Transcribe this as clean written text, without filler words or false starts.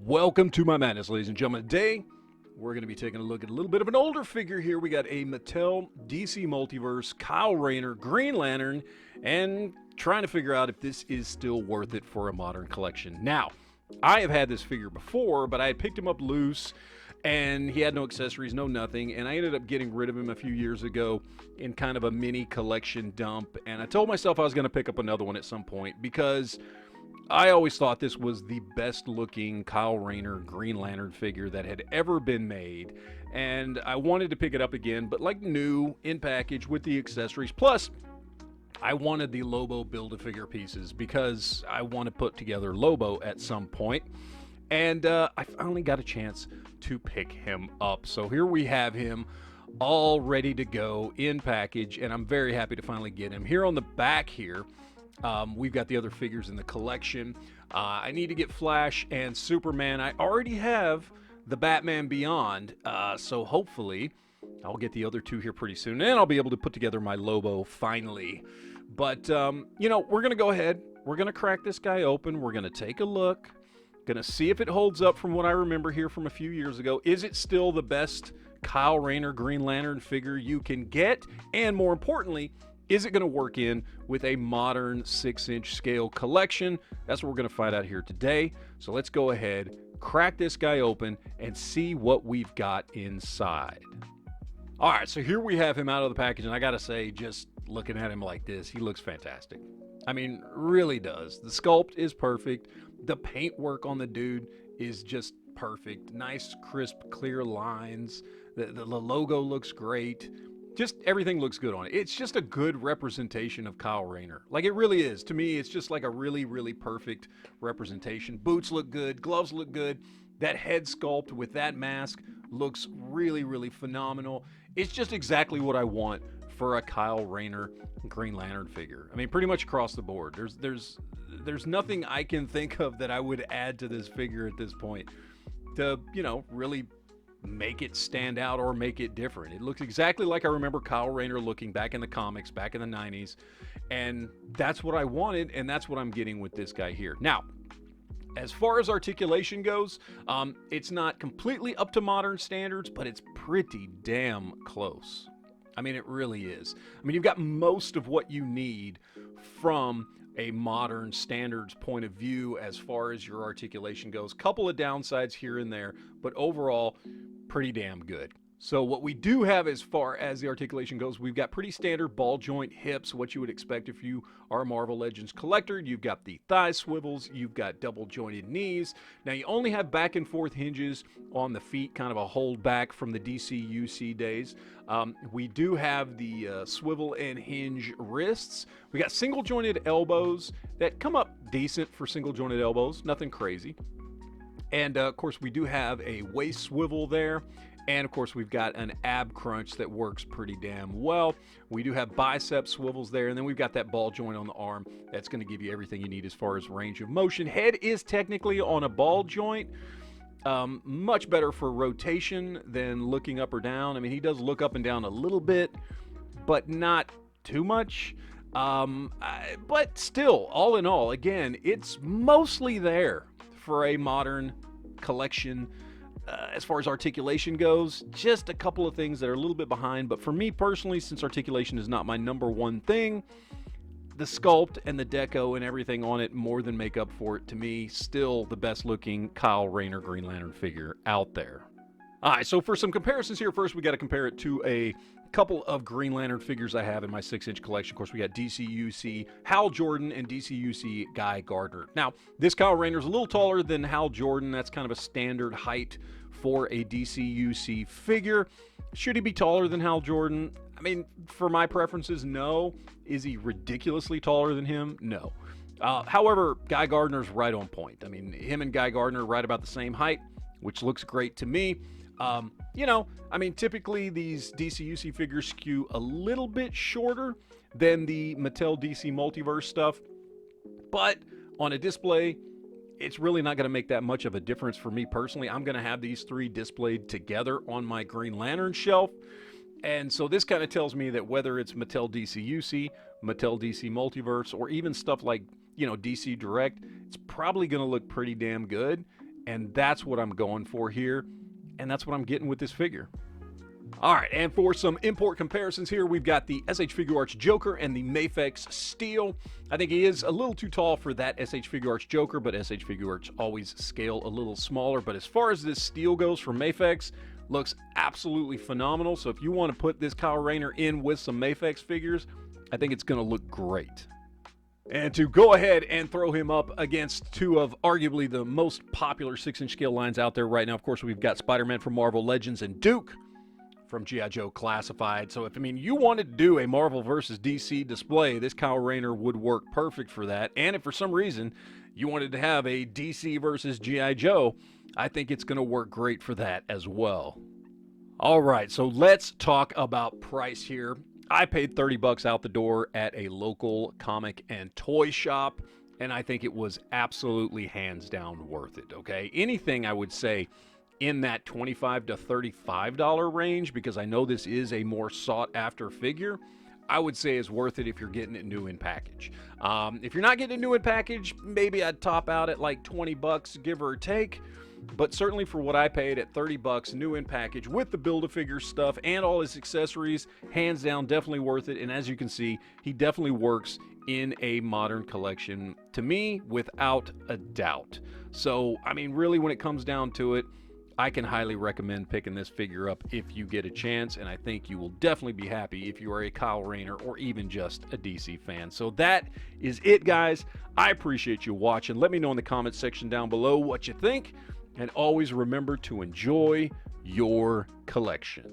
Welcome to my madness, ladies and gentlemen. Today, we're going to be taking a look at a little bit of an older figure here. We got a Mattel DC Multiverse, Kyle Rayner, Green Lantern, and trying to figure out if this is still worth it for a modern collection. Now, I have had this figure before, but I had picked him up loose, and he had no accessories, no nothing, and I ended up getting rid of him a few years ago in kind of a mini collection dump, and I told myself I was going to pick up another one at some point because I always thought this was the best looking Kyle Rayner Green Lantern figure that had ever been made, and I wanted to pick it up again, but like new, in package with the accessories. Plus, I wanted the Lobo Build-A-Figure pieces because I want to put together Lobo at some point, and I finally got a chance to pick him up. So here we have him all ready to go in package, and I'm very happy to finally get him. Here on the back here, we've got the other figures in the collection. I need to get Flash and Superman. I already have the Batman Beyond, so hopefully I'll get the other two here pretty soon, and I'll be able to put together my Lobo finally. But, you know, we're going to go ahead. We're going to crack this guy open. We're going to take a look. Going to see if it holds up from what I remember here from a few years ago. Is it still the best Kyle Rayner Green Lantern figure you can get? And more importantly, is it going to work in with a modern 6-inch scale collection? That's what we're going to find out here today. So let's go ahead, crack this guy open, and see what we've got inside. All right, so here we have him out of the package, and I got to say, just looking at him like this, he looks fantastic. I mean, really does. The sculpt is perfect. The paint work on the dude is just perfect. Nice, crisp, clear lines. The logo looks great. Just everything looks good on it. It's just a good representation of Kyle Rayner. Like, it really is. To me, it's just like a really, really perfect representation. Boots look good. Gloves look good. That head sculpt with that mask looks really, really phenomenal. It's just exactly what I want for a Kyle Rayner Green Lantern figure. I mean, pretty much across the board. There's nothing I can think of that I would add to this figure at this point to, you know, really make it stand out or make it different. It looks exactly like I remember Kyle Rayner looking back in the comics, back in the 90s, and that's what I wanted, and that's what I'm getting with this guy here. Now, as far as articulation goes, it's not completely up to modern standards, but it's pretty damn close. I mean, it really is. I mean, you've got most of what you need from a modern standards point of view as far as your articulation goes. Couple of downsides here and there, but overall, pretty damn good. So what we do have as far as the articulation goes, we've got pretty standard ball joint hips, what you would expect if you are a Marvel Legends collector. You've got the thigh swivels, you've got double jointed knees. Now you only have back and forth hinges on the feet, kind of a hold back from the DC-UC days. We do have the swivel and hinge wrists. We got single jointed elbows that come up decent for single jointed elbows, nothing crazy. And of course we do have a waist swivel there. And of course, we've got an ab crunch that works pretty damn well. We do have bicep swivels there, and then we've got that ball joint on the arm that's going to give you everything you need as far as range of motion. Head is technically on a ball joint. Much better for rotation than looking up or down. I mean, he does look up and down a little bit, but not too much. But still, all in all, again, it's mostly there for a modern collection. As far as articulation goes, just a couple of things that are a little bit behind, but for me personally, since articulation is not my number one thing, the sculpt and the deco and everything on it more than make up for it. To me, still the best looking Kyle Rayner Green Lantern figure out there. All right, so for some comparisons here, first we got to compare it to a couple of Green Lantern figures I have in my 6-inch collection. Of course, we got DC-UC Hal Jordan and DC-UC Guy Gardner. Now, this Kyle Rayner is a little taller than Hal Jordan. That's kind of a standard height for a DC-UC figure. Should he be taller than Hal Jordan? I mean, for my preferences, no. Is he ridiculously taller than him? No. However, Guy Gardner's right on point. I mean, him and Guy Gardner are right about the same height, which looks great to me. You know, I mean, typically these DC-UC figures skew a little bit shorter than the Mattel DC Multiverse stuff, but on a display, it's really not going to make that much of a difference for me personally. I'm going to have these three displayed together on my Green Lantern shelf, and so this kind of tells me that whether it's Mattel DC-UC, Mattel DC Multiverse, or even stuff like, you know, DC Direct, it's probably going to look pretty damn good. and that's what I'm going for here, and that's what I'm getting with this figure. All right, and for some import comparisons here, we've got the SH Figuarts Joker and the Mafex Steel. I think he is a little too tall for that SH Figuarts Joker, but SH Figuarts always scale a little smaller. But as far as this steel goes from Mafex, looks absolutely phenomenal. So if you want to put this Kyle Rayner in with some Mafex figures, I think it's going to look great. And to go ahead and throw him up against two of arguably the most popular 6-inch scale lines out there right now, of course, we've got Spider-Man from Marvel Legends and Duke from G.I. Joe Classified. So if, you wanted to do a Marvel versus DC display, this Kyle Rayner would work perfect for that. And if for some reason you wanted to have a DC versus G.I. Joe, I think it's going to work great for that as well. All right, so let's talk about price here. I paid $30 out the door at a local comic and toy shop, and I think it was absolutely hands down worth it, okay? Anything I would say in that $25 to $35 range, because I know this is a more sought after figure, I would say is worth it if you're getting it new in package. If you're not getting it new in package, maybe I'd top out at like $20, give or take. But certainly for what I paid at $30 new in package with the Build-A-Figure stuff and all his accessories, hands down, definitely worth it. And as you can see, he definitely works in a modern collection to me, without a doubt. So, really, when it comes down to it, I can highly recommend picking this figure up if you get a chance, and I think you will definitely be happy if you are a Kyle Rayner or even just a DC fan. So that is it, guys. I appreciate you watching. Let me know in the comments section down below what you think, and always remember to enjoy your collection.